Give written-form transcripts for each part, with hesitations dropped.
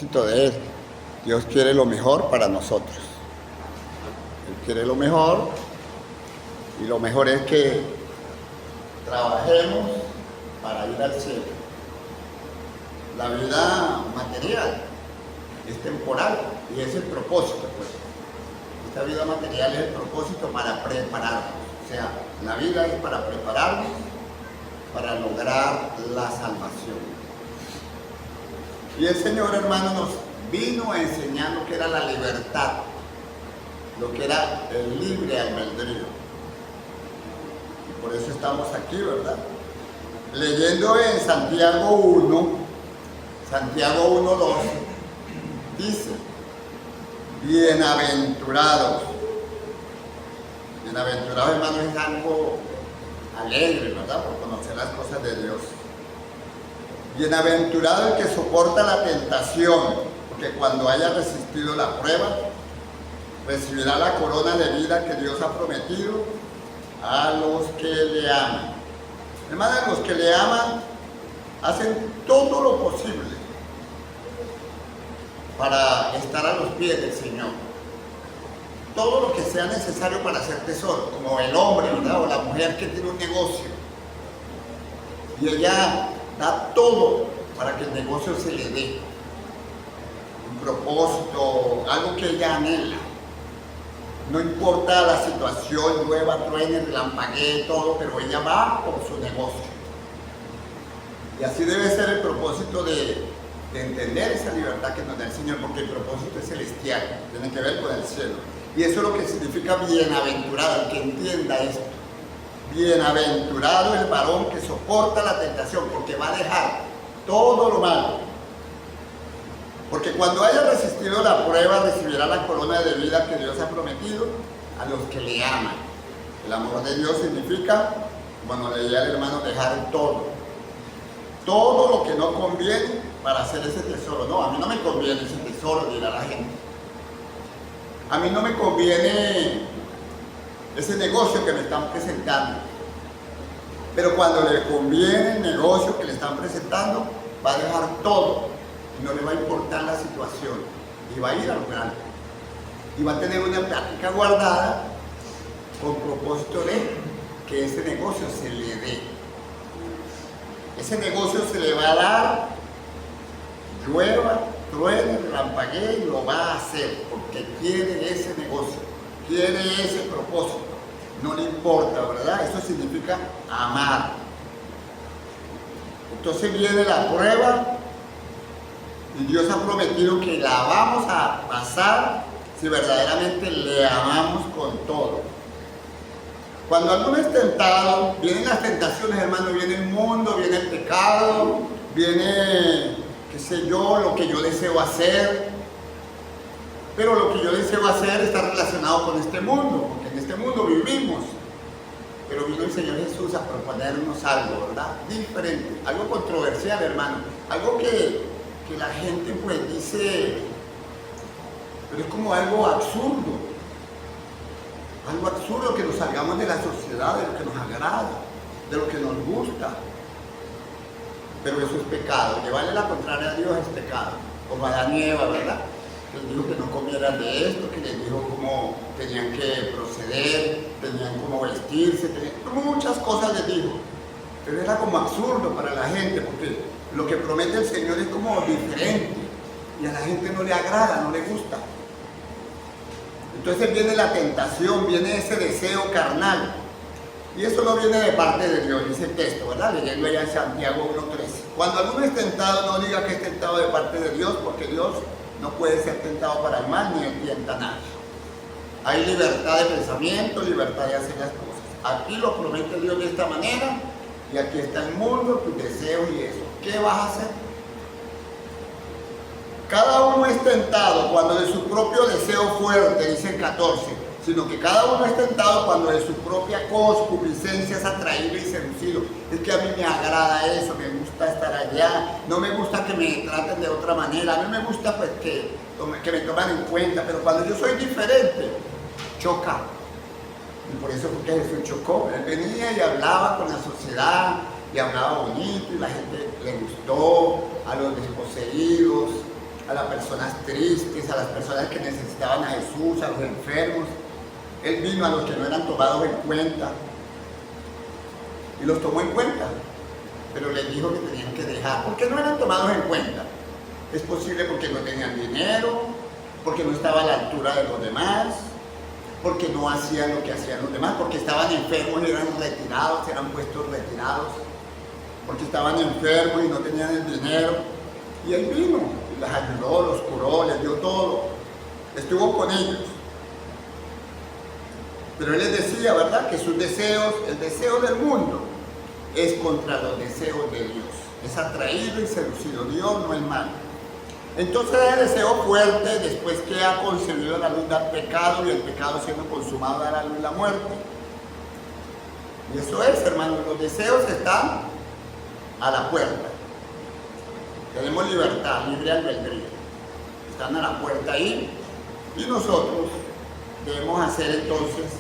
De Él. Dios quiere lo mejor para nosotros. Él quiere lo mejor y lo mejor es que trabajemos para ir al cielo. La vida material es temporal y es el propósito, pues. Esta vida material es el propósito para prepararnos. O sea, la vida es para prepararnos para lograr la salvación. Y el Señor, hermano, nos vino a enseñar lo que era la libertad, lo que era el libre albedrío. Y por eso estamos aquí, ¿verdad? Leyendo en Santiago 1, Santiago 1:12, dice: bienaventurados. Bienaventurados, hermano, es algo alegre, ¿verdad? Por conocer las cosas de Dios. Bienaventurado el que soporta la tentación, porque cuando haya resistido la prueba, recibirá la corona de vida que Dios ha prometido a los que le aman. Hermanos, los que le aman hacen todo lo posible para estar a los pies del Señor. Todo lo que sea necesario para hacer tesoro, como el hombre, ¿verdad? O la mujer que tiene un negocio. Y ella da todo para que el negocio se le dé. Un propósito, algo que ella anhela. No importa la situación, llueva, truene, relampaguee, todo, pero ella va por su negocio. Y así debe ser el propósito de entender esa libertad que nos da el Señor, porque el propósito es celestial, tiene que ver con el cielo. Y eso es lo que significa bienaventurado, el que entienda esto. Bienaventurado el varón que soporta la tentación, porque va a dejar todo lo malo. Porque cuando haya resistido la prueba, recibirá la corona de vida que Dios ha prometido a los que le aman. El amor de Dios significa, como leía el hermano, dejar todo. Todo lo que no conviene para hacer ese tesoro. No, a mí no me conviene ese tesoro, dirá la gente. A mí no me conviene ese negocio que me están presentando. Pero cuando le conviene el negocio que le están presentando, va a dejar todo. Y no le va a importar la situación. Y va a ir a lograrlo. Y va a tener una plática guardada con propósito de que ese negocio se le dé. Ese negocio se le va a dar, llueva, truene, relampaguee, y lo va a hacer porque quiere ese negocio, quiere ese propósito. No le importa, ¿verdad? Eso significa amar. Entonces viene la prueba y Dios ha prometido que la vamos a pasar si verdaderamente le amamos con todo. Cuando alguno es tentado, vienen las tentaciones, hermano, viene el mundo, viene el pecado, viene, qué sé yo, lo que yo deseo hacer. Pero lo que yo deseo hacer está relacionado con este mundo, porque en este mundo vivimos. Pero vino el Señor Jesús a proponernos algo, ¿verdad? Diferente, algo controversial, hermano. Algo que la gente pues dice, pero es como algo absurdo. Algo absurdo, que nos salgamos de la sociedad, de lo que nos agrada, de lo que nos gusta. Pero eso es pecado. Llevarle la contraria a Dios es pecado. Como Adán y Eva, ¿verdad? Les dijo que no comieran de esto, que les dijo cómo tenían que proceder, tenían cómo vestirse, muchas cosas les dijo. Pero era como absurdo para la gente, porque lo que promete el Señor es como diferente. Y a la gente no le agrada, no le gusta. Entonces viene la tentación, viene ese deseo carnal. Y eso no viene de parte de Dios, dice el texto, ¿verdad? Leyendo allá en Santiago 1:13. Cuando alguno es tentado, no diga que es tentado de parte de Dios, porque Dios no puede ser tentado para el mal, ni él tienta a nadie. Hay libertad de pensamiento, libertad de hacer las cosas. Aquí lo promete Dios de esta manera, y aquí está el mundo, tus deseos y eso. ¿Qué vas a hacer? Cada uno es tentado cuando de su propio deseo fuerte, dice el 14, sino que cada uno es tentado cuando de su propia concupiscencia es atraído y seducido. Es que a mí me agrada eso, me gusta estar allá, no me gusta que me traten de otra manera, a mí me gusta pues que me toman en cuenta, pero cuando yo soy diferente, choca. Y por eso fue que Jesús chocó. Él venía y hablaba con la sociedad, y hablaba bonito, y la gente le gustó, a los desposeídos, a las personas tristes, a las personas que necesitaban a Jesús, a los enfermos. Él vino a los que no eran tomados en cuenta y los tomó en cuenta, pero les dijo que tenían que dejar. ¿Por qué no eran tomados en cuenta? Es posible porque no tenían dinero, porque no estaba a la altura de los demás, porque no hacían lo que hacían los demás, porque estaban enfermos y eran retirados, eran puestos retirados, porque estaban enfermos y no tenían el dinero. Y Él vino, y les ayudó, los curó, les dio todo, estuvo con ellos. Pero Él les decía, ¿verdad?, que sus deseos, el deseo del mundo, es contra los deseos de Dios. Es atraído y seducido. Dios no es malo. Entonces el deseo fuerte, después que ha concebido a la luz del pecado, y el pecado siendo consumado da a la luz la muerte. Y eso es, hermanos, los deseos están a la puerta. Tenemos libertad, libre albedrío. Están a la puerta ahí, y nosotros debemos hacer entonces,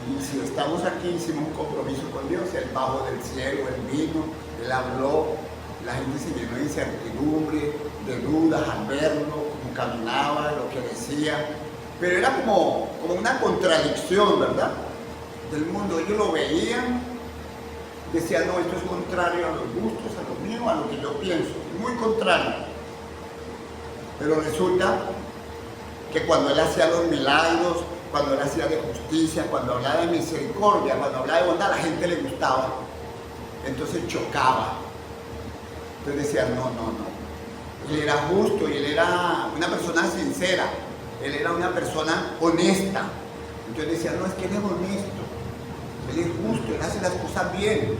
y si estamos aquí, hicimos un compromiso con Dios. Él bajó del cielo, Él vino, Él habló, la gente se llenó de incertidumbre, de dudas al verlo, cómo caminaba, lo que decía, pero era como una contradicción, ¿verdad?, del mundo. Ellos lo veían, decían, no, esto es contrario a los gustos, a lo mío, a lo que yo pienso, muy contrario. Pero resulta que cuando Él hacía los milagros, cuando Él hacía de justicia, cuando hablaba de misericordia, cuando hablaba de bondad, a la gente le gustaba. Entonces chocaba. Entonces decían, no. Él era justo y Él era una persona sincera. Él era una persona honesta. Entonces decían, no, es que Él es honesto. Él es justo, Él hace las cosas bien.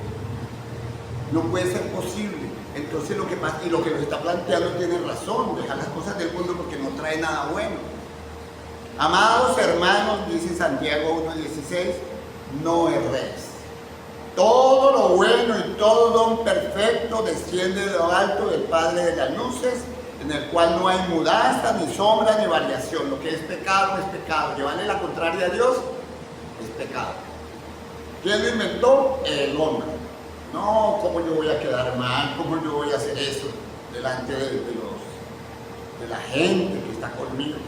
No puede ser posible. Entonces lo que pasa, y lo que nos está planteando tiene razón, dejar las cosas del mundo porque no trae nada bueno. Amados hermanos, dice Santiago 1:16, no erréis. Todo lo bueno y todo don perfecto desciende de lo alto del Padre de las luces, en el cual no hay mudanza, ni sombra, ni variación. Lo que es pecado es pecado. Llevarle la contraria a Dios es pecado. ¿Quién lo inventó? El hombre. No, ¿cómo yo voy a quedar mal? ¿Cómo yo voy a hacer eso delante de la gente que está conmigo?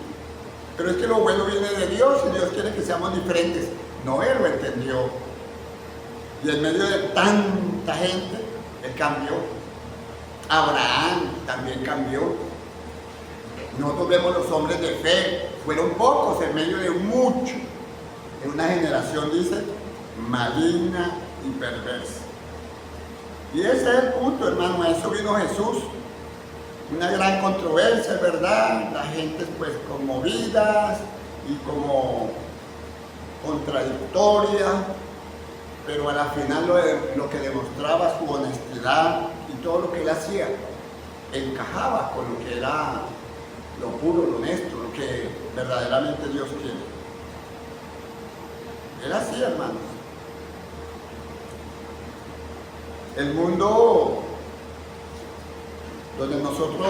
Pero es que lo bueno viene de Dios y Dios quiere que seamos diferentes. Noé lo entendió. Y en medio de tanta gente, Él cambió. Abraham también cambió. Nosotros vemos los hombres de fe, fueron pocos en medio de mucho. En una generación, dice, maligna y perversa. Y ese es el punto, hermano. A eso vino Jesús. Una gran controversia, es verdad. La gente pues conmovidas y como contradictoria. Pero a la final lo que demostraba su honestidad y todo lo que Él hacía encajaba con lo que era lo puro, lo honesto, lo que verdaderamente Dios quiere. Era así, hermanos. El mundo donde nosotros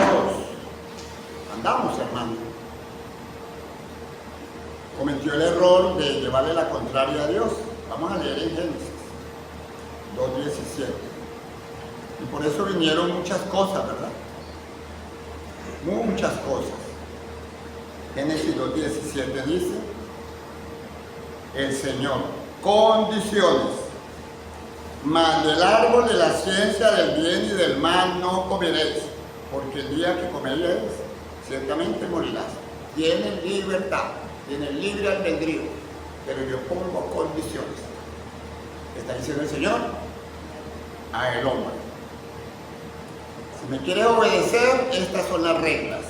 andamos, hermanos, cometió el error de llevarle la contraria a Dios. Vamos a leer en Génesis 2:17. Y por eso vinieron muchas cosas, ¿verdad? Muchas cosas. Génesis 2:17 dice, el Señor, condiciones, mas del árbol de la ciencia del bien y del mal no comeréis, porque el día que comeréis, ciertamente morirás. Tienen libertad, tienen libre albedrío, pero yo pongo condiciones. Está diciendo el Señor a el hombre. Si me quieres obedecer, estas son las reglas.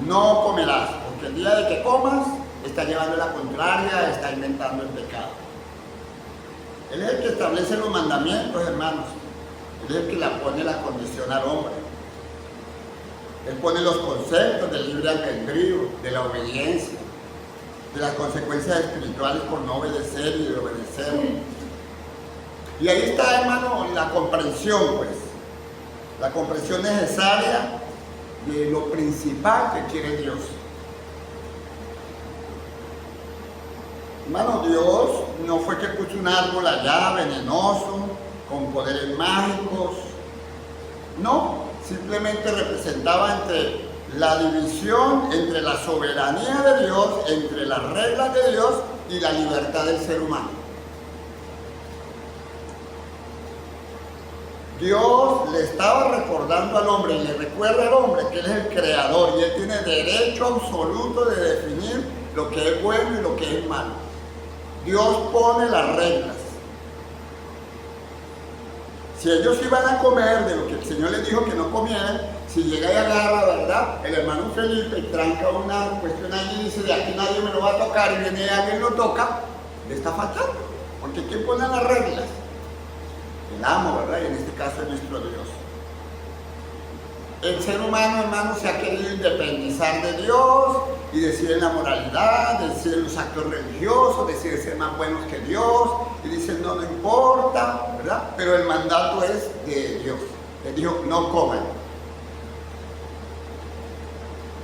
No comerás, porque el día de que comas, está llevando la contraria, está inventando el pecado. Él es el que establece los mandamientos, hermanos. Él es el que le pone la condición al hombre. Él pone los conceptos del libre albedrío, de la obediencia, de las consecuencias espirituales por no obedecer y de obedecer. Y ahí está, hermano, la comprensión, pues. La comprensión necesaria de lo principal que quiere Dios. Hermano, Dios no fue que puso un árbol allá venenoso, con poderes mágicos. No, simplemente representaba entre la división entre la soberanía de Dios, entre las reglas de Dios y la libertad del ser humano. Dios le estaba recordando al hombre y le recuerda al hombre que Él es el creador y Él tiene derecho absoluto de definir lo que es bueno y lo que es malo. Dios pone las reglas. Si ellos iban a comer de lo que el Señor les dijo que no comieran, si llega y agarra, ¿verdad?, el hermano Felipe y tranca una cuestión allí y dice, de aquí nadie me lo va a tocar, y viene alguien y lo toca, le está faltando. Porque ¿quién pone las reglas? El amo, ¿verdad? Y en este caso es nuestro Dios. El ser humano, hermano, se ha querido independizar de Dios y decide la moralidad, decide los actos religiosos, decide ser más buenos que Dios y dicen no importa, ¿verdad? Pero el mandato es de Dios. Les dijo, no coman.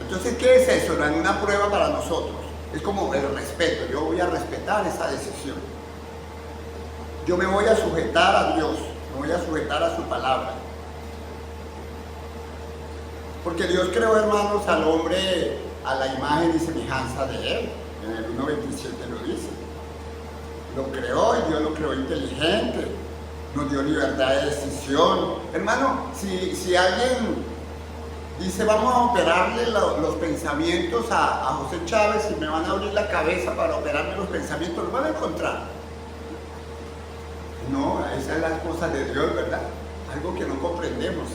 Entonces, ¿qué es eso? No es una prueba para nosotros. Es como el respeto. Yo voy a respetar esa decisión. Yo me voy a sujetar a Dios, me voy a sujetar a su palabra. Porque Dios creó, hermanos, al hombre a la imagen y semejanza de Él. En el 1.27 lo dice. Lo creó y Dios lo creó inteligente. Nos dio libertad de decisión. Hermano, si alguien dice, vamos a operarle los pensamientos a José Chávez y me van a abrir la cabeza para operarme los pensamientos, ¿lo van a encontrar? No, esas son las cosas de Dios, ¿verdad? Algo que no comprendemos.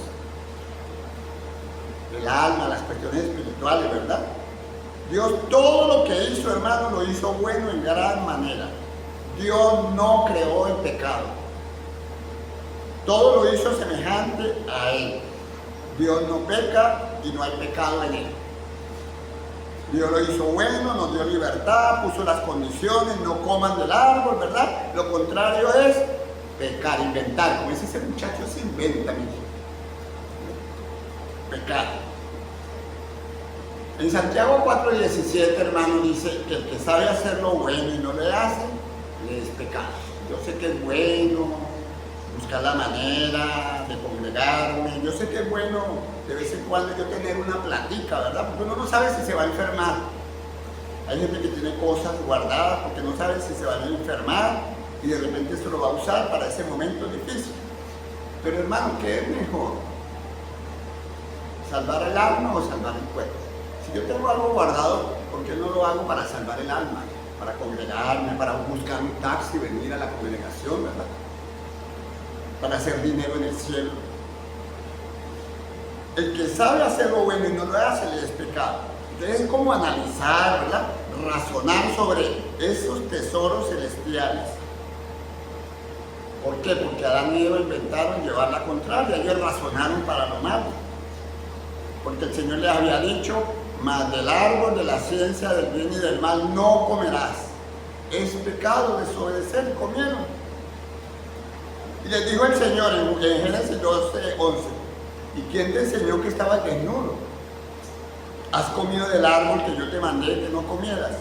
El alma, las cuestiones espirituales, ¿verdad? Dios todo lo que hizo, hermano, lo hizo bueno en gran manera. Dios no creó el pecado. Todo lo hizo semejante a Él. Dios no peca y no hay pecado en Él. Dios lo hizo bueno, nos dio libertad, puso las condiciones, no coman del árbol, ¿verdad? Lo contrario es pecar, inventar. Como dice ese muchacho, se inventa, mire. Pecar. En Santiago 4:17, hermano, dice que el que sabe hacer lo bueno y no le hace, le es pecado. Yo sé que es bueno buscar la manera de congregarme, yo sé que es bueno de vez en cuando yo tener una platica, ¿verdad? Porque uno no sabe si se va a enfermar. Hay gente que tiene cosas guardadas porque no sabe si se van a enfermar y de repente se lo va a usar para ese momento difícil. Pero hermano, ¿qué es mejor? ¿Salvar el alma o salvar el cuerpo? Si yo tengo algo guardado, ¿por qué no lo hago para salvar el alma? Para congregarme, para buscar un taxi, venir a la congregación, ¿verdad? Para hacer dinero en el cielo. El que sabe hacer lo bueno y no lo hace, le es pecado. Entonces es como analizar, ¿verdad? Razonar sobre esos tesoros celestiales. ¿Por qué? Porque Adán y Eva inventaron llevar la contraria, ellos razonaron para lo malo. Porque el Señor les había dicho, mas del árbol de la ciencia del bien y del mal no comerás. Es pecado desobedecer, comieron. Y les dijo el Señor en Génesis 12:11, ¿y quién te enseñó que estabas desnudo? ¿Has comido del árbol que yo te mandé que no comieras?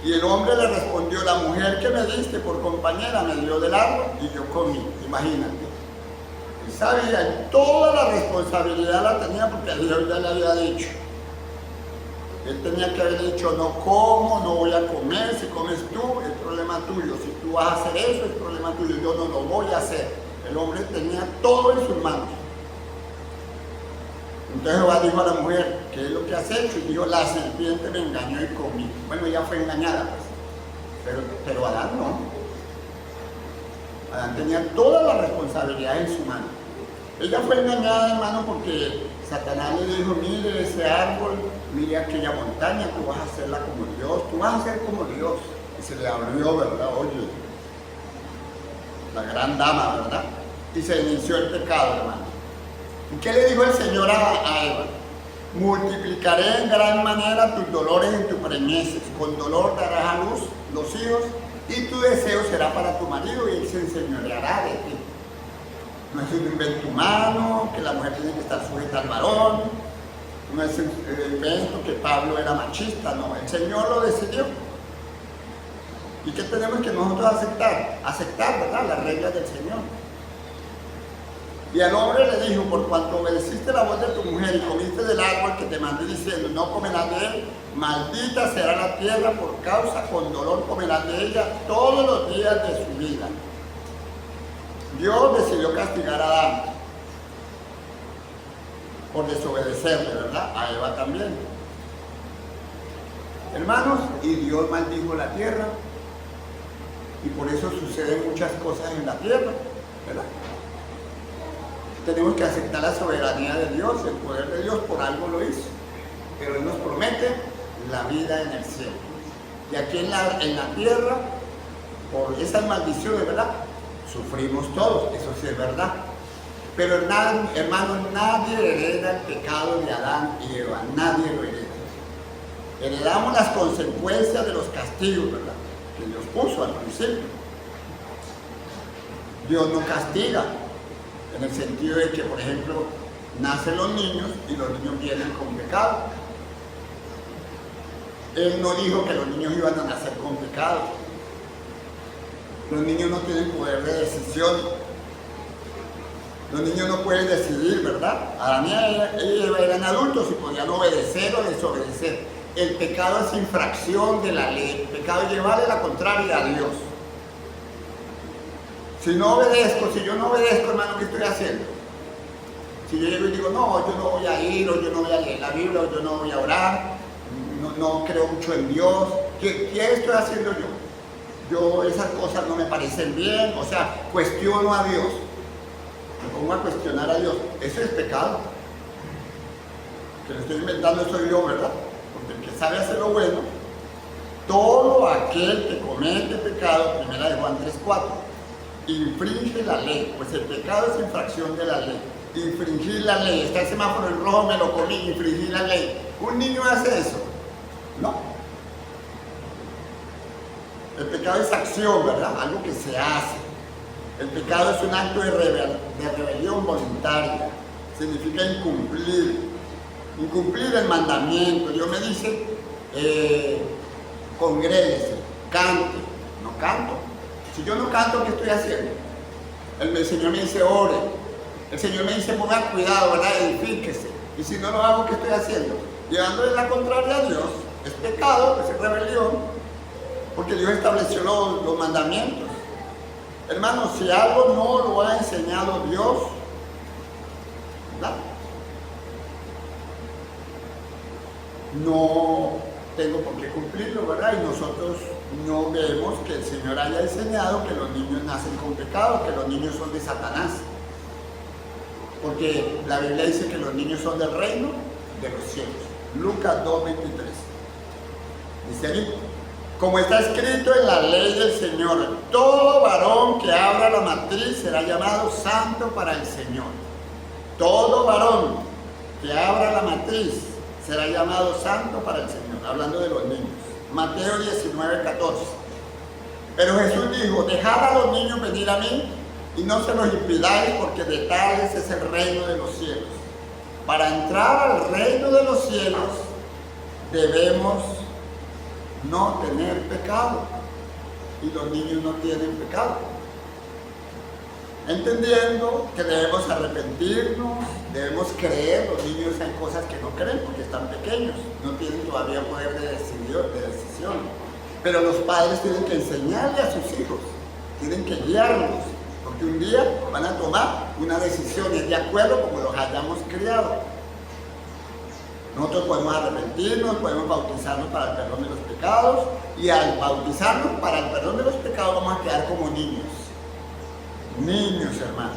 Y el hombre le respondió, la mujer que me diste por compañera me dio del árbol y yo comí. Imagínate. Él sabía, toda la responsabilidad la tenía porque Dios ya le había dicho. Él tenía que haber dicho, no como, no voy a comer, si comes tú, es problema tuyo. Si tú vas a hacer eso, es problema tuyo, yo no lo voy a hacer. El hombre tenía todo en sus manos. Entonces Jehová dijo a la mujer, ¿qué es lo que has hecho? Y dijo, la serpiente me engañó y comí. Bueno, ella fue engañada, pues. Pero Adán no. Adán tenía toda la responsabilidad en su mano. Ella fue engañada, hermano, porque Satanás le dijo, mire ese árbol, mire aquella montaña, tú vas a hacerla como Dios, tú vas a ser como Dios. Y se le abrió, ¿verdad? Oye, la gran dama, ¿verdad? Y se inició el pecado, hermano. ¿Y qué le dijo el Señor a Eva? Multiplicaré en gran manera tus dolores en tu preñeces, con dolor darás a luz los hijos, y tu deseo será para tu marido, y él se enseñoreará de ti. No es un invento humano, que la mujer tiene que estar sujeta al varón, no es un invento que Pablo era machista, no, el Señor lo decidió. ¿Y qué tenemos que nosotros aceptar? Aceptar, ¿verdad?, las reglas del Señor. Y al hombre le dijo, por cuanto obedeciste la voz de tu mujer y comiste del árbol que te mandé diciendo, no comerás de él, maldita será la tierra por causa, con dolor comerás de ella todos los días de su vida. Dios decidió castigar a Adán por desobedecerle, ¿verdad? A Eva también. Hermanos, y Dios maldijo la tierra, y por eso suceden muchas cosas en la tierra, ¿verdad? Tenemos que aceptar la soberanía de Dios, el poder de Dios, por algo lo hizo. Pero Él nos promete la vida en el cielo. Y aquí en la tierra, por esas maldiciones, ¿verdad? Sufrimos todos, eso sí es verdad. Pero hermanos, nadie hereda el pecado de Adán y Eva, nadie lo hereda. Heredamos las consecuencias de los castigos, ¿verdad? Que Dios puso al principio. Dios no castiga, en el sentido de que, por ejemplo, nacen los niños y los niños vienen con pecado. Él no dijo que los niños iban a nacer con pecado. Los niños no tienen poder de decisión. Los niños no pueden decidir, ¿verdad? Adán y Eva eran adultos y podían obedecer o desobedecer. El pecado es infracción de la ley. El pecado es llevarle la contraria a Dios. Si yo no obedezco, hermano, ¿qué estoy haciendo? Si yo llego y digo, no, yo no voy a ir, o yo no voy a leer la Biblia, o yo no voy a orar, no creo mucho en Dios, ¿qué estoy haciendo yo? Esas cosas no me parecen bien, o sea, cuestiono a Dios. Me pongo a cuestionar a Dios. Eso es pecado. Que lo estoy inventando soy yo, ¿verdad? Porque el que sabe hacer lo bueno, todo aquel que comete pecado, primera de Juan 3:4, infringe la ley, pues el pecado es infracción de la ley. Infringir la ley, está el semáforo en rojo, me lo comí, infringir la ley. ¿Un niño hace eso? No. El pecado es acción, ¿verdad? Algo que se hace. El pecado es un acto de rebelión voluntaria. Significa incumplir el mandamiento. Dios me dice, congréguese, cante. No canto. Si yo no canto, ¿qué estoy haciendo? El Señor me dice, ore. El Señor me dice, ponga cuidado, ¿verdad? Edifíquese. Y si no lo hago, ¿qué estoy haciendo? Llevándole la contraria a Dios. Es pecado, es rebelión. Porque Dios estableció los mandamientos. Hermanos, si algo no lo ha enseñado Dios, ¿verdad? No tengo por qué cumplirlo, ¿verdad? Y nosotros no vemos que el Señor haya enseñado que los niños nacen con pecado, que los niños son de Satanás. Porque la Biblia dice que los niños son del reino de los cielos. Lucas 2:23. Dice ahí, como está escrito en la ley del Señor, todo varón que abra la matriz será llamado santo para el Señor. Todo varón que abra la matriz será llamado santo para el Señor. Hablando de los niños. Mateo 19:14. Pero Jesús dijo, dejad a los niños venir a mí y no se los impidáis, porque de tales es el reino de los cielos. Para entrar al reino de los cielos debemos no tener pecado, y los niños no tienen pecado. Entendiendo que debemos arrepentirnos, debemos creer. Los niños hay cosas que no creen porque están pequeños, no tienen todavía poder de decisión. Pero los padres tienen que enseñarle a sus hijos, tienen que guiarlos, porque un día van a tomar una decisión y es de acuerdo como los hayamos criado. Nosotros podemos arrepentirnos, podemos bautizarnos para el perdón de los pecados, y al bautizarnos para el perdón de los pecados vamos a quedar como niños. Niños, hermanos.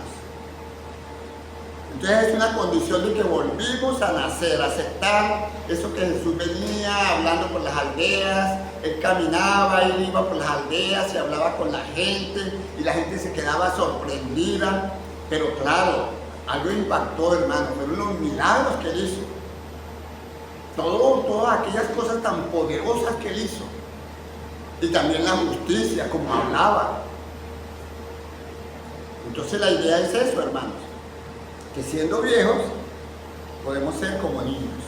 Entonces es una condición de que volvimos a nacer, a aceptar eso que Jesús venía hablando por las aldeas. Él caminaba, él iba por las aldeas y hablaba con la gente, y la gente se quedaba sorprendida. Pero claro, algo impactó, hermano, fueron los milagros que él hizo. Todas aquellas cosas tan poderosas que él hizo. Y también la justicia, como hablaba. Entonces la idea es eso, hermanos, que siendo viejos podemos ser como niños.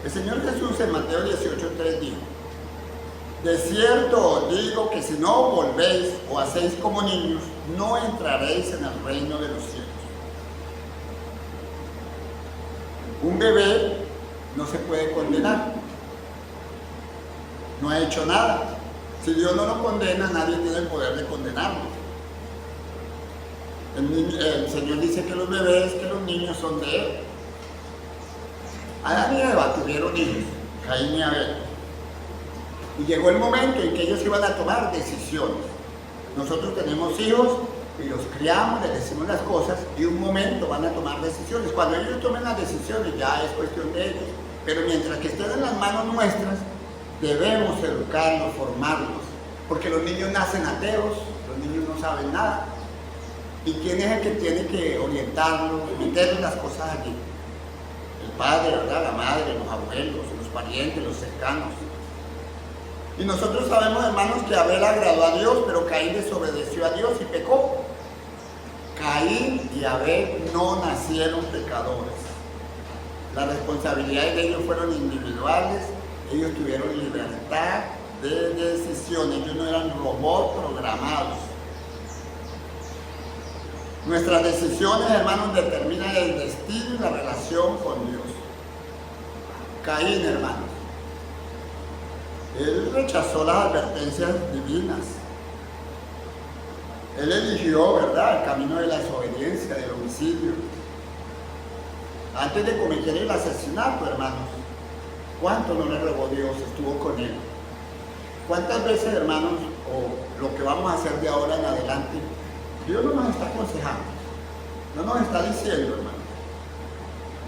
El Señor Jesús en Mateo 18:3 dijo, de cierto os digo que si no volvéis o hacéis como niños, no entraréis en el reino de los cielos. Un bebé no se puede condenar, no ha hecho nada. Si Dios no lo condena, nadie tiene el poder de condenarlo. El Señor dice que los bebés, que los niños son de Él. Adán y Eva tuvieron hijos, Caín y Abel. Y llegó el momento en que ellos iban a tomar decisiones. Nosotros tenemos hijos y los criamos, les decimos las cosas y un momento van a tomar decisiones. Cuando ellos tomen las decisiones ya es cuestión de ellos. Pero mientras que estén en las manos nuestras, debemos educarlos, formarlos. Porque los niños nacen ateos, los niños no saben nada. ¿Y quién es el que tiene que orientarlos, meterles las cosas allí? El padre, ¿verdad? La madre, los abuelos, los parientes, los cercanos. Y nosotros sabemos, hermanos, que Abel agradó a Dios, pero Caín desobedeció a Dios y pecó. Caín y Abel no nacieron pecadores. Las responsabilidades de ellos fueron individuales, ellos tuvieron libertad de decisión, ellos no eran robots programados. Nuestras decisiones, hermanos, determinan el destino y la relación con Dios. Caín, hermanos, él rechazó las advertencias divinas. Él eligió, ¿verdad?, el camino de la desobediencia, del homicidio. Antes de cometer el asesinato, hermanos, ¿cuánto no le rogó Dios? Estuvo con él. ¿Cuántas veces, hermanos, o lo que vamos a hacer de ahora en adelante, Dios no nos está aconsejando, no nos está diciendo, hermanos?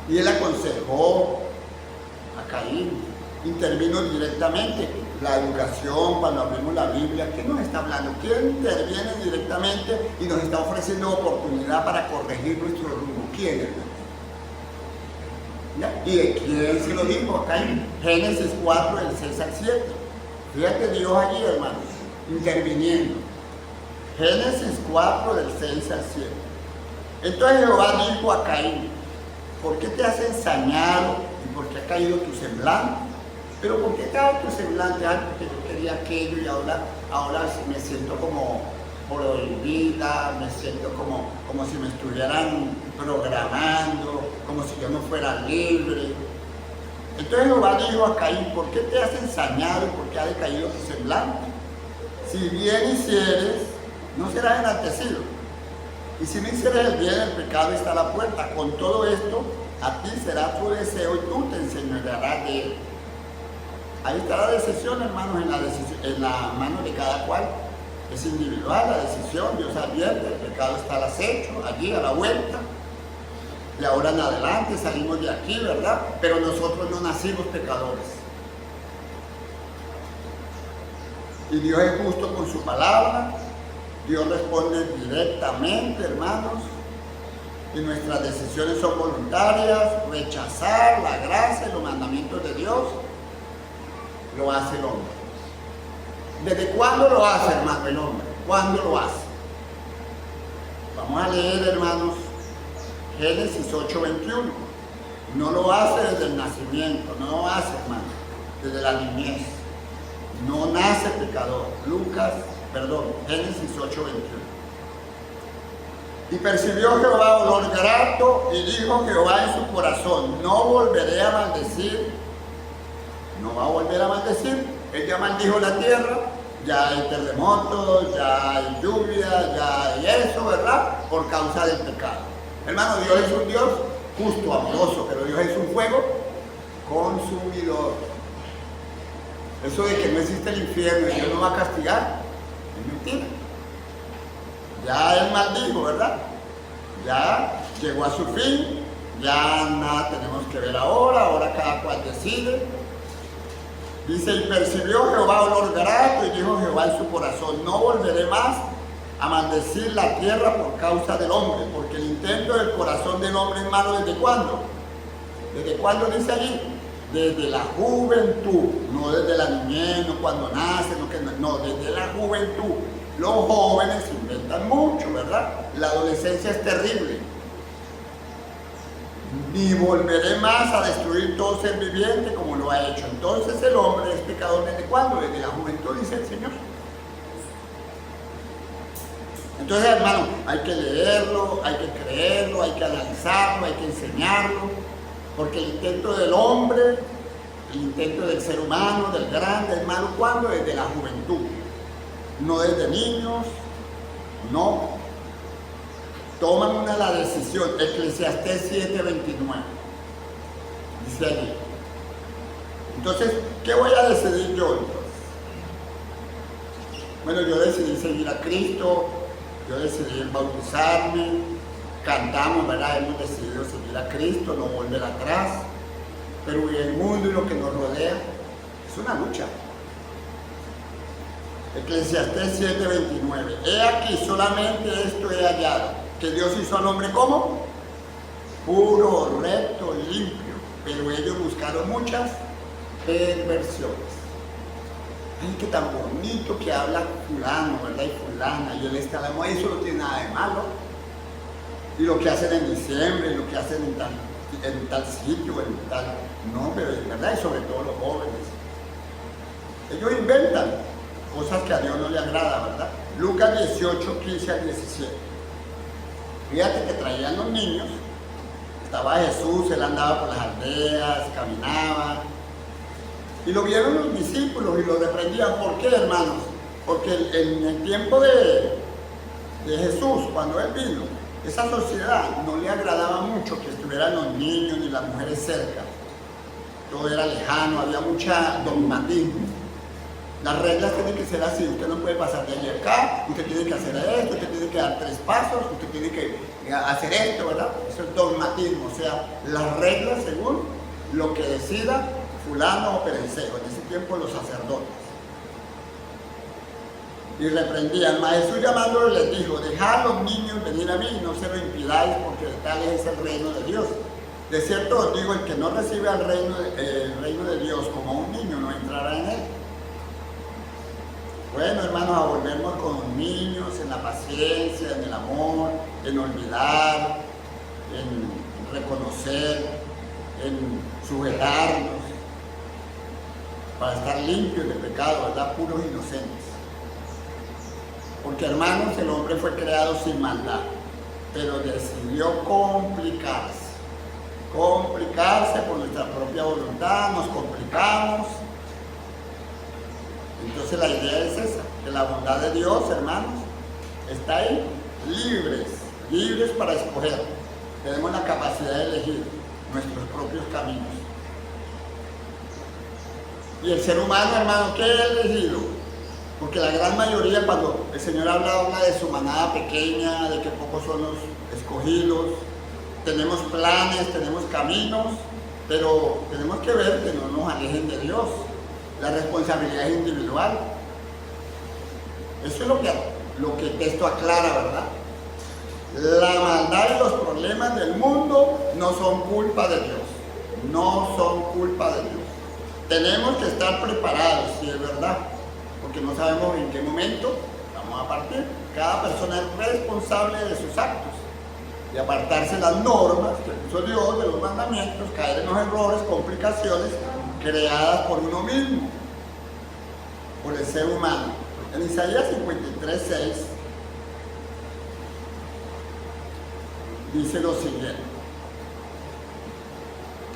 Y él aconsejó a Caín, intervino directamente. La educación, cuando abrimos la Biblia, ¿qué nos está hablando? ¿Quién interviene directamente y nos está ofreciendo oportunidad para corregir nuestro rumbo? ¿Quién, hermanos? ¿Ya? ¿Y de quién se lo dijo a Caín? Génesis 4, del 6 al 7. Fíjate Dios allí, hermanos, interviniendo. Génesis 4, del 6 al 7. Entonces Jehová dijo a Caín: ¿por qué te has ensañado y por qué ha caído tu semblante? Pero ¿por qué cae tu semblante? Ah, porque yo quería aquello y ahora me siento como prohibida, me siento como si me estuvieran programando, como si yo no fuera libre. Entonces Jehová dijo a Caín: ¿por qué te has ensañado y por qué ha decaído tu semblante? Si bien hicieres, no serás enaltecido. Y si no hicieres el bien, el pecado está a la puerta. Con todo esto, a ti será tu deseo y tú te enseñorearás de él. Ahí está la decisión, hermanos, en la mano de cada cual. Es individual la decisión, Dios advierte, el pecado está al acecho, allí a la vuelta. Y ahora en adelante salimos de aquí, ¿verdad? Pero nosotros no nacimos pecadores. Y Dios es justo con su palabra. Dios responde directamente, hermanos. Y nuestras decisiones son voluntarias. Rechazar la gracia y los mandamientos de Dios lo hace el hombre. ¿Desde cuándo lo hace, hermano, el hombre? ¿Cuándo lo hace? Vamos a leer, hermanos, Génesis 8:21. No lo hace desde el nacimiento, no lo hace, hermano, desde la niñez. No nace pecador. Génesis 8:21. Y percibió Jehová olor grato, y dijo Jehová en su corazón: no volveré a maldecir. No va a volver a maldecir. Él ya maldijo la tierra, ya hay terremotos, ya hay lluvia, ya hay eso, ¿verdad? Por causa del pecado. Hermano, Dios es un Dios justo, amoroso, pero Dios es un fuego consumidor. Eso de que no existe el infierno y Dios no va a castigar, es mentira. Ya Él maldijo, ¿verdad? Ya llegó a su fin, ya nada tenemos que ver ahora cada cual decide. Dice: y percibió Jehová olor grato, y dijo Jehová en su corazón: no volveré más a maldecir la tierra por causa del hombre, porque el intento del corazón del hombre es malo. ¿Desde cuándo? ¿Desde cuándo dice allí? Desde la juventud, no desde la niñez, no cuando nace, no, desde la juventud. Los jóvenes inventan mucho, ¿verdad? La adolescencia es terrible. Ni volveré más a destruir todo ser viviente como lo ha hecho. Entonces el hombre es pecador ¿desde cuándo? Desde la juventud, dice el Señor. Entonces, hermano, hay que leerlo, hay que creerlo, hay que analizarlo, hay que enseñarlo. Porque el intento del hombre, el intento del ser humano, del grande, del malo, ¿cuándo? Desde la juventud. No desde niños, no. Toman la decisión. Eclesiastés 7:29. Dice allí. Entonces, ¿qué voy a decidir yo entonces? Bueno, yo decidí seguir a Cristo, yo decidí bautizarme, cantamos, ¿verdad? Hemos decidido seguir a Cristo, no volver atrás. Pero el mundo y lo que nos rodea es una lucha. Eclesiastés 7:29. He aquí, solamente esto he hallado, que Dios hizo al hombre ¿cómo? Puro, recto, limpio. Pero ellos buscaron muchas perversiones. Ay, qué tan bonito que habla fulano, ¿verdad? Y fulana, y él está la moda, eso no tiene nada de malo. Y lo que hacen en diciembre, lo que hacen en tal sitio, en tal... No, pero es verdad, y sobre todo los jóvenes. Ellos inventan cosas que a Dios no le agrada, ¿verdad? Lucas 18, 15 al 17. Fíjate que traían los niños, estaba Jesús, él andaba por las aldeas, caminaba, y lo vieron los discípulos y lo reprendían. ¿Por qué, hermanos? Porque en el tiempo de Jesús, cuando él vino, esa sociedad no le agradaba mucho que estuvieran los niños ni las mujeres cerca. Todo era lejano, había mucha dogmatismo. Las reglas tienen que ser así, usted no puede pasar de allí a acá, usted tiene que hacer esto, usted tiene que dar 3 pasos, usted tiene que hacer esto, ¿verdad? Eso es dogmatismo, o sea, las reglas según lo que decida fulano o perencejo, en ese tiempo los sacerdotes. Y reprendían, mas Jesús llamándolo les dijo, dejad a los niños venir a mí y no se lo impidáis, porque de tal es el reino de Dios. De cierto os digo, el que no recibe el reino de Dios como un niño no entrará en él. Bueno, hermanos, a volvernos con los niños en la paciencia, en el amor, en olvidar, en reconocer, en sujetarnos, para estar limpios de pecado, ¿verdad? Puros inocentes. Porque, hermanos, el hombre fue creado sin maldad, pero decidió complicarse por nuestra propia voluntad, nos complicamos. Entonces la idea es esa, que la bondad de Dios, hermanos, está ahí, libres para escoger. Tenemos la capacidad de elegir nuestros propios caminos. Y el ser humano, hermano, ¿qué ha elegido? Porque la gran mayoría, cuando el Señor habla de su manada pequeña, de que pocos son los escogidos, tenemos planes, tenemos caminos, pero tenemos que ver que no nos alejen de Dios. La responsabilidad es individual. Eso es lo que el texto aclara, ¿verdad? La maldad y los problemas del mundo no son culpa de Dios. No son culpa de Dios. Tenemos que estar preparados, si es verdad, porque no sabemos en qué momento vamos a partir. Cada persona es responsable de sus actos. De apartarse de las normas que puso Dios, de los mandamientos, caer en los errores, complicaciones creadas por uno mismo, por el ser humano. En Isaías 53:6 dice lo siguiente,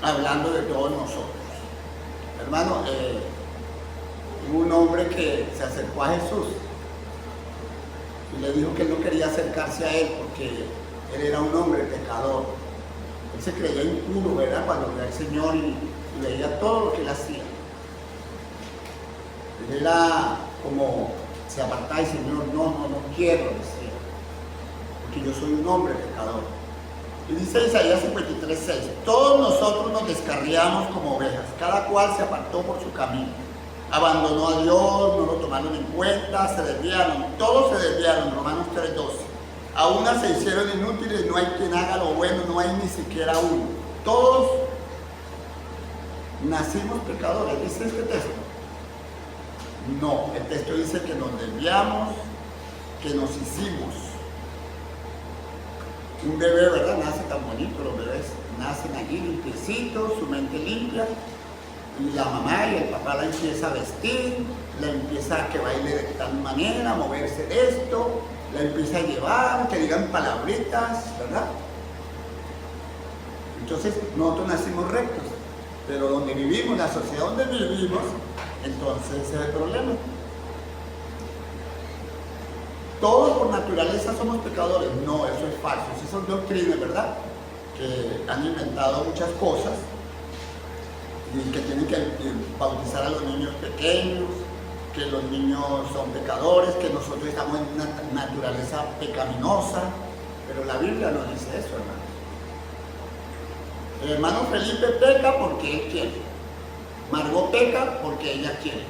hablando de todos nosotros. Hermano, hubo un hombre que se acercó a Jesús y le dijo que él no quería acercarse a él porque él era un hombre pecador. Él se creía impuro, ¿verdad? Cuando veía al Señor y veía todo lo que él hacía. Él era como, se apartaba y Señor, no quiero, decía, porque yo soy un hombre pecador. Y dice Isaías 53:6, todos nosotros nos descarriamos como ovejas, cada cual se apartó por su camino. Abandonó a Dios, no lo tomaron en cuenta, se desviaron, todos se desviaron, Romanos 3:12. A unas se hicieron inútiles, no hay quien haga lo bueno, no hay ni siquiera uno. Todos nacimos pecadores, dice este texto. No, el texto dice que nos desviamos, que nos hicimos. Un bebé, ¿verdad? Nace tan bonito, los bebés nacen allí limpiecitos, su mente limpia, y la mamá y el papá la empieza a vestir, la empieza a que baile de tal manera, a moverse de esto, la empieza a llevar, que digan palabritas, ¿verdad? Entonces, nosotros nacimos rectos, pero donde vivimos, la sociedad donde vivimos, entonces ese es el problema. Todos por naturaleza somos pecadores. No, eso es falso. Esas son doctrinas, ¿verdad? Que han inventado muchas cosas y que tienen que bautizar a los niños pequeños, que los niños son pecadores, que nosotros estamos en una naturaleza pecaminosa. Pero la Biblia no dice eso, hermano. El hermano Felipe peca porque él quiere. Margot peca porque ella quiere.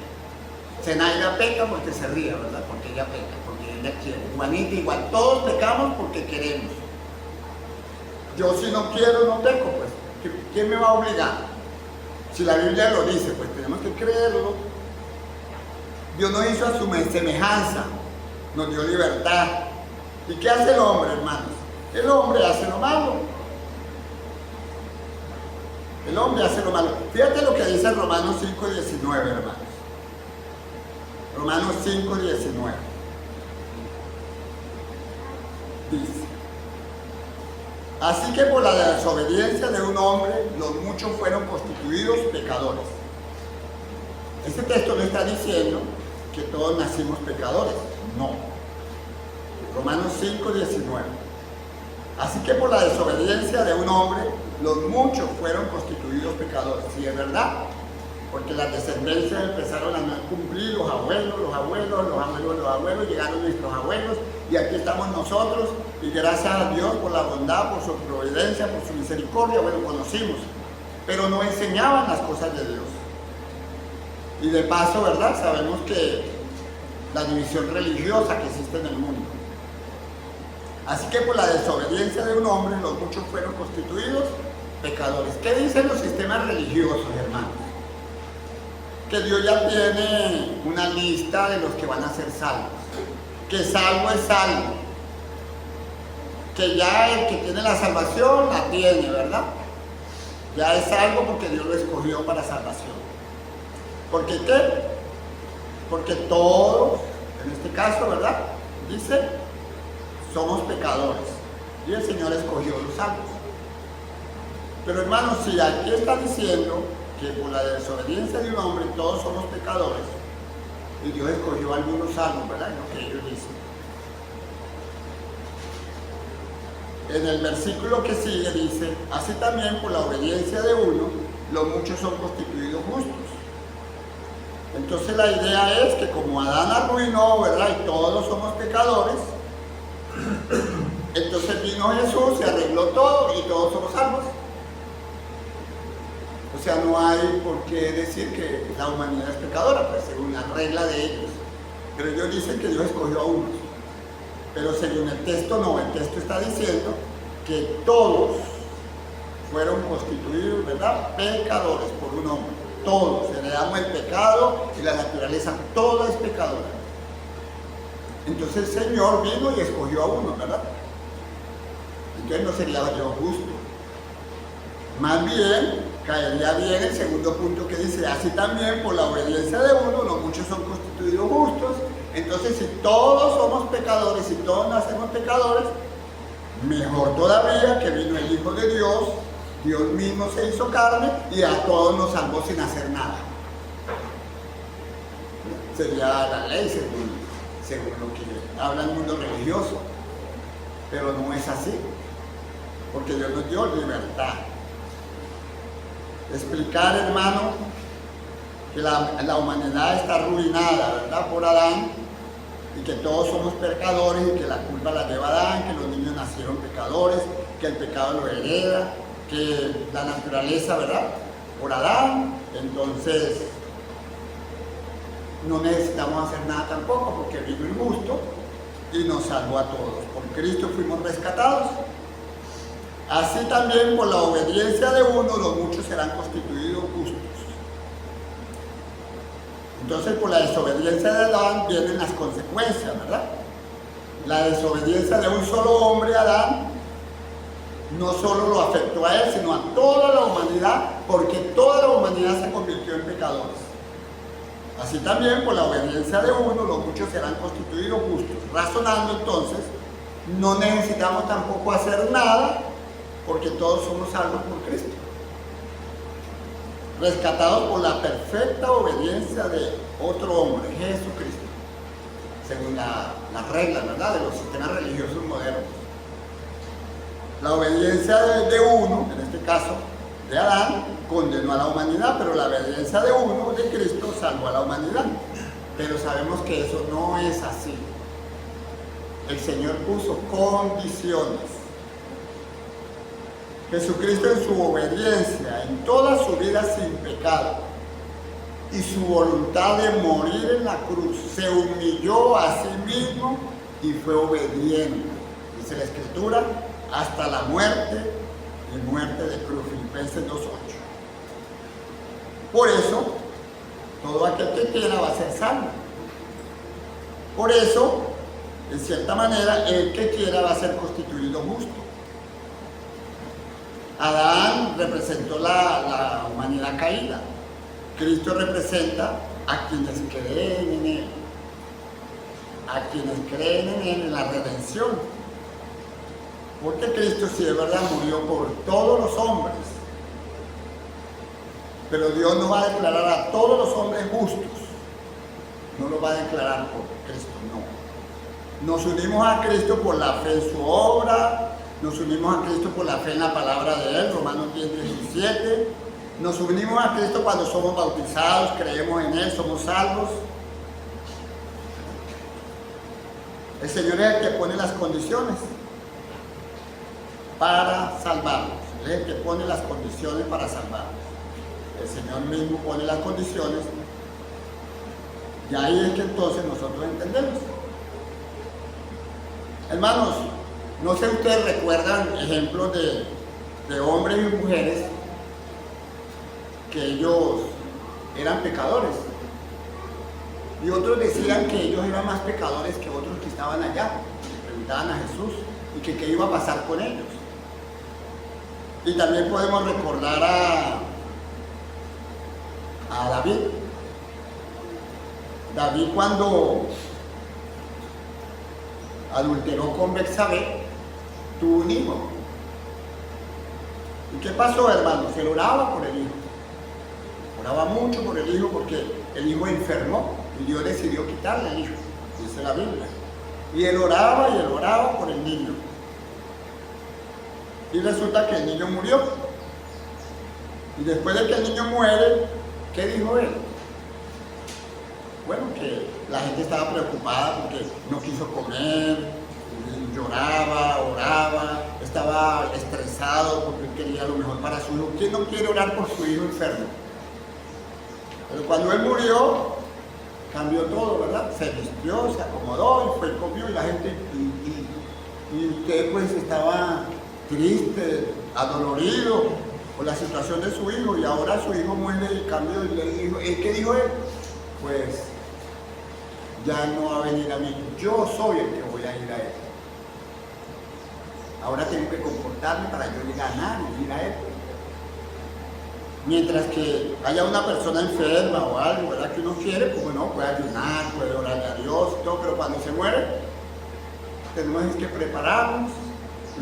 Zenaida peca porque se ríe, ¿verdad? Porque ella peca, porque ella quiere. Juanita igual, todos pecamos porque queremos. Yo si no quiero, no peco, pues. ¿Quién me va a obligar? Si la Biblia lo dice, pues tenemos que creerlo. Dios nos hizo a su semejanza, nos dio libertad. ¿Y qué hace el hombre, hermanos? El hombre hace lo malo. El hombre hace lo malo. Fíjate lo que dice Romanos 5:19, hermanos. Romanos 5:19. Dice: así que por la desobediencia de un hombre, los muchos fueron constituidos pecadores. Este texto no está diciendo que todos nacimos pecadores. No. Romanos 5:19. Así que por la desobediencia de un hombre, los muchos fueron constituidos pecadores. Sí, es verdad. Porque las descendencias empezaron a no cumplir, los abuelos, llegaron nuestros abuelos, y aquí estamos nosotros, y gracias a Dios por la bondad, por su providencia, por su misericordia, bueno, conocimos, pero no enseñaban las cosas de Dios. Y de paso, ¿verdad? Sabemos que la división religiosa que existe en el mundo. Así que por la desobediencia de un hombre, los muchos fueron constituidos pecadores. ¿Qué dicen los sistemas religiosos, hermanos? Que Dios ya tiene una lista de los que van a ser salvos. Que salvo es salvo. Que ya el que tiene la salvación la tiene, ¿verdad? Ya es salvo porque Dios lo escogió para salvación. ¿Por qué qué? Porque todos, en este caso, ¿verdad? Dice, somos pecadores. Y el Señor escogió los salvos. Pero hermanos, si aquí está diciendo que por la desobediencia de un hombre todos somos pecadores, y Dios escogió algunos salvos, ¿verdad? Es lo que ellos dicen. En el versículo que sigue dice: así también por la obediencia de uno, los muchos son constituidos justos. Entonces la idea es que como Adán arruinó, ¿verdad? Y todos somos pecadores, entonces vino Jesús, se arregló todo y todos somos salvos. O sea, no hay por qué decir que la humanidad es pecadora, pues según la regla de ellos. Pero ellos dicen que Dios escogió a unos. Pero según el texto no, el texto está diciendo que todos fueron constituidos, ¿verdad? Pecadores por un hombre. Todos, heredamos el pecado y la naturaleza, toda es pecadora. Entonces el Señor vino y escogió a uno, ¿verdad? Entonces no sería yo justo. Más bien, caería bien el segundo punto que dice: así también por la obediencia de uno, los muchos son constituidos justos. Entonces, si todos somos pecadores, si todos nacemos pecadores, mejor todavía que vino el Hijo de Dios, Dios mismo se hizo carne y a todos nos salvó sin hacer nada. Sería la ley según lo que habla el mundo religioso, pero no es así, porque Dios nos dio libertad. Explicar, hermano, que la humanidad está arruinada, ¿verdad? Por Adán, y que todos somos pecadores y que la culpa la lleva Adán, que los niños nacieron pecadores, que el pecado lo hereda, que la naturaleza, ¿verdad? Por Adán, entonces no necesitamos hacer nada tampoco porque vino el justo y nos salvó a todos. Por Cristo fuimos rescatados. Así también por la obediencia de uno, los muchos serán constituidos justos. Entonces por la desobediencia de Adán vienen las consecuencias, ¿verdad? La desobediencia de un solo hombre, Adán, no solo lo afectó a él, sino a toda la humanidad, porque toda la humanidad se convirtió en pecadores. Así también por la obediencia de uno, los muchos serán constituidos justos. Razonando entonces, no necesitamos tampoco hacer nada porque todos somos salvos por Cristo, rescatados por la perfecta obediencia de otro hombre, Jesucristo, según las reglas, ¿verdad?, de los sistemas religiosos modernos. La obediencia de uno, en este caso de Adán, condenó a la humanidad, pero la obediencia de uno, de Cristo, salvó a la humanidad. Pero sabemos que eso no es así. El Señor puso condiciones. Jesucristo, en su obediencia, en toda su vida sin pecado, y su voluntad de morir en la cruz, se humilló a sí mismo y fue obediente. Dice la Escritura, hasta la muerte y muerte de cruz. Filipenses 2:8. Por eso, todo aquel que quiera va a ser salvo. Por eso, en cierta manera, el que quiera va a ser constituido justo. Adán representó la humanidad caída. Cristo representa a quienes creen en Él. A quienes creen en Él, en la redención. Porque Cristo, si es verdad, murió por todos los hombres. Pero Dios no va a declarar a todos los hombres justos. No lo va a declarar por Cristo, no. Nos unimos a Cristo por la fe en su obra. Nos unimos a Cristo por la fe en la palabra de Él, Romanos 10:17. Nos unimos a Cristo cuando somos bautizados, creemos en Él, somos salvos. El Señor es el que pone las condiciones para salvarnos. Él es el que pone las condiciones para salvarnos. El Señor mismo pone las condiciones. Y ahí es que entonces nosotros entendemos. Hermanos, no sé si ustedes recuerdan ejemplos de hombres y mujeres que ellos eran pecadores. Y otros decían que ellos eran más pecadores que otros que estaban allá. Le preguntaban a Jesús y que qué iba a pasar con ellos. Y también podemos recordar a David. David, cuando adulteró con Betsabé, tuvo un hijo. ¿Y qué pasó, hermanos? Él oraba por el hijo. Oraba mucho por el hijo porque el hijo enfermó y Dios decidió quitarle el hijo, dice la Biblia. Y él oraba por el niño. Y resulta que el niño murió. Y después de que el niño muere, ¿qué dijo él? Bueno, que la gente estaba preocupada porque no quiso comer, lloraba, oraba, estaba estresado porque él quería lo mejor para su hijo. ¿Quién no quiere orar por su hijo enfermo? Pero cuando él murió, cambió todo, ¿verdad? Se vistió, se acomodó y fue y comió y la gente, y usted pues estaba triste, adolorido por la situación de su hijo, y ahora su hijo muere y cambió, y le dijo, ¿qué dijo él? Pues ya no va a venir a mí, yo soy el que voy a ir a él. Ahora tengo que comportarme para yo ganar y ir a él. Mientras que haya una persona enferma o algo, ¿verdad?, que uno quiere, pues bueno, puede ayunar, puede orarle a Dios y todo, pero cuando se muere, tenemos que prepararnos,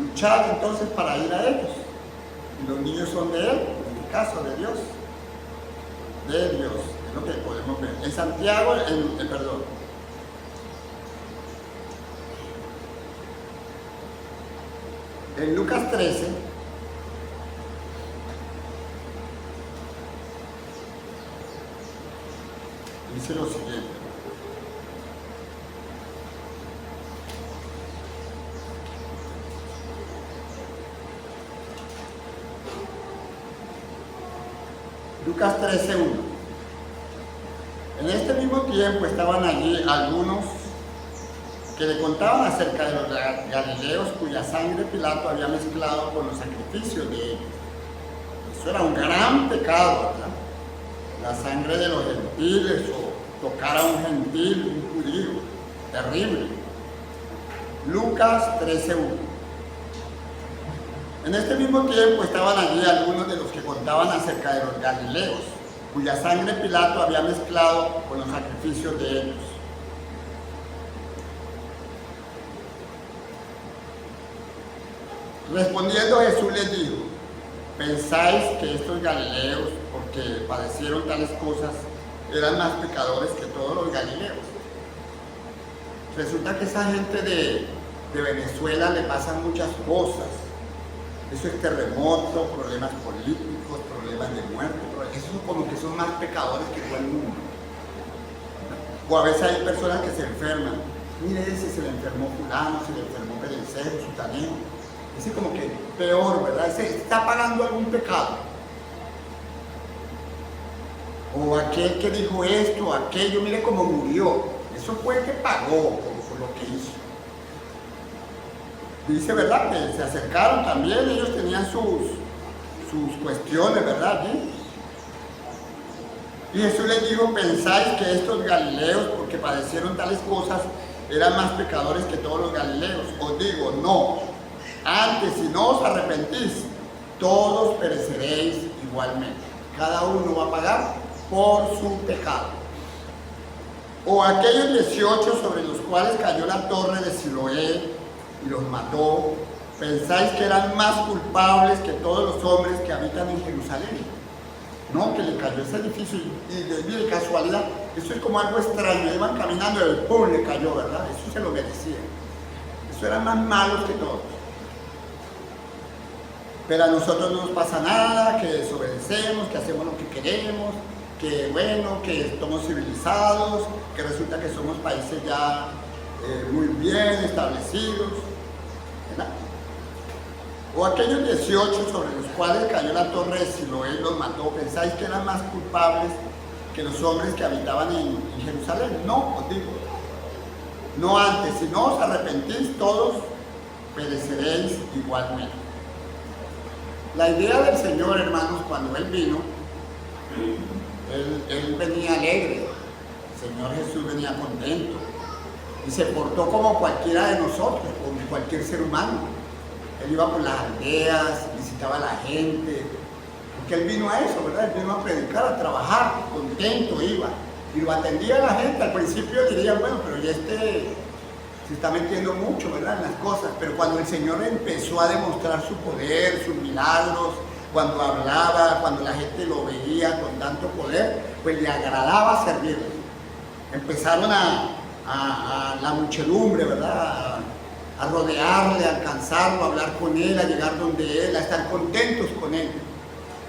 luchar entonces para ir a ellos. Y los niños son de Él, en este caso de Dios. De Dios, es lo que podemos ver. En Santiago, en Lucas 13, dice lo siguiente. Lucas 13:1. En este mismo tiempo estaban allí algunos que le contaban acerca de los galileos cuya sangre Pilato había mezclado con los sacrificios de ellos. Eso era un gran pecado, ¿verdad? La sangre de los gentiles o tocar a un gentil, un judío, terrible. Lucas 13:1. En este mismo tiempo estaban allí algunos de los que contaban acerca de los galileos, cuya sangre Pilato había mezclado con los sacrificios de ellos. Respondiendo Jesús les dijo, ¿pensáis que estos galileos, porque padecieron tales cosas, eran más pecadores que todos los galileos? Resulta que esa gente de Venezuela le pasan muchas cosas. Eso es terremoto, problemas políticos, problemas de muerte, eso como que son más pecadores que todo el mundo. O a veces hay personas que se enferman. Mire, ese se le enfermó fulano, se le enfermó perencero, sutaneo. Ese como que peor, ¿verdad? Ese está pagando algún pecado. O aquel que dijo esto, aquello, mire cómo murió. Eso fue el que pagó por lo que hizo. Dice, ¿verdad? Que se acercaron también, ellos tenían sus cuestiones, ¿verdad? ¿Sí? Y Jesús les dijo, ¿pensáis que estos galileos, porque padecieron tales cosas, eran más pecadores que todos los galileos? Os digo, no. Antes, si no os arrepentís, todos pereceréis igualmente. Cada uno va a pagar por su pecado. O aquellos 18 sobre los cuales cayó la torre de Siloé y los mató, ¿pensáis que eran más culpables que todos los hombres que habitan en Jerusalén? No, que le cayó ese edificio y de casualidad, eso es como algo extraño, iban caminando y el ¡pum! Le cayó, ¿verdad? Eso se lo merecía. Eso eran más malos que todos. Pero a nosotros no nos pasa nada, que desobedecemos, que hacemos lo que queremos, que bueno, que somos civilizados, que resulta que somos países ya muy bien establecidos, ¿verdad? O aquellos 18 sobre los cuales cayó la torre de Siloé y los mató, ¿pensáis que eran más culpables que los hombres que habitaban en Jerusalén? No, os digo. No antes, si no os arrepentís, todos pereceréis igualmente. La idea del Señor, hermanos, cuando Él vino, Él venía alegre, el Señor Jesús venía contento y se portó como cualquiera de nosotros, como cualquier ser humano. Él iba por las aldeas, visitaba a la gente, porque Él vino a eso, ¿verdad? Él vino a predicar, a trabajar, contento iba, y lo atendía a la gente. Al principio dirían, bueno, pero ya se está metiendo mucho, ¿verdad?, en las cosas, pero cuando el Señor empezó a demostrar su poder, sus milagros, cuando hablaba, cuando la gente lo veía con tanto poder, pues le agradaba servirle. Empezaron a la muchedumbre, ¿verdad?, a rodearle, a alcanzarlo, a hablar con él, a llegar donde él, a estar contentos con él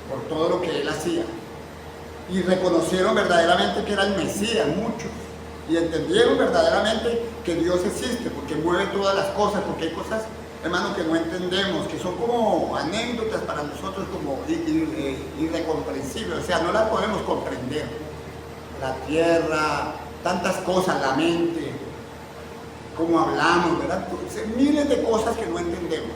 por todo lo que él hacía. Y reconocieron verdaderamente que era el Mesías, muchos, y entendieron verdaderamente que Dios existe, porque mueve todas las cosas, porque hay cosas, hermanos, que no entendemos, que son como anécdotas para nosotros, como irrecomprensibles, o sea, no las podemos comprender. La tierra, tantas cosas, la mente, cómo hablamos, ¿verdad? Miles de cosas que no entendemos.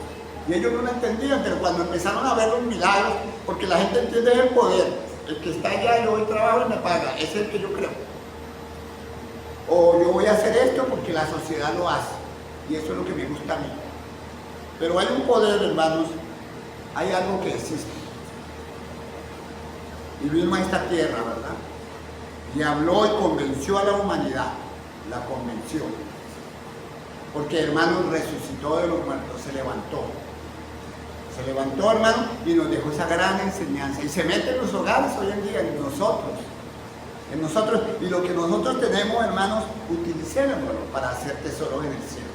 Y ellos no lo entendían, pero cuando empezaron a ver los milagros, porque la gente entiende el poder, el que está allá, yo voy trabajo y me paga, ese es el que yo creo. O yo voy a hacer esto porque la sociedad lo hace, y eso es lo que me gusta a mí. Pero hay un poder, hermanos, hay algo que existe. Y vino a esta tierra, ¿verdad? Y habló y convenció a la humanidad, la convenció. Porque, hermanos, resucitó de los muertos, se levantó. Se levantó, hermano, y nos dejó esa gran enseñanza. Y se mete en los hogares hoy en día, en nosotros. En nosotros. Y lo que nosotros tenemos, hermanos, utilicémoslo para hacer tesoros en el cielo.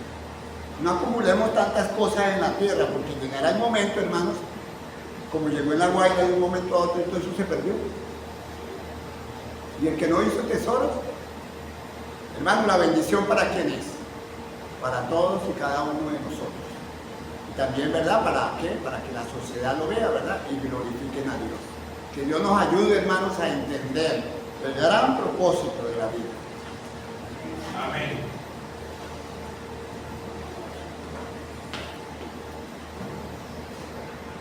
No acumulemos tantas cosas en la tierra, porque llegará el momento, hermanos, como llegó en La Guaira de un momento a otro, todo eso se perdió. Y el que no hizo tesoros, hermano, la bendición ¿para quién es? Para todos y cada uno de nosotros. Y también, ¿verdad? ¿Para qué? Para que la sociedad lo vea, ¿verdad? Y glorifiquen a Dios. Que Dios nos ayude, hermanos, a entender el gran propósito de la vida.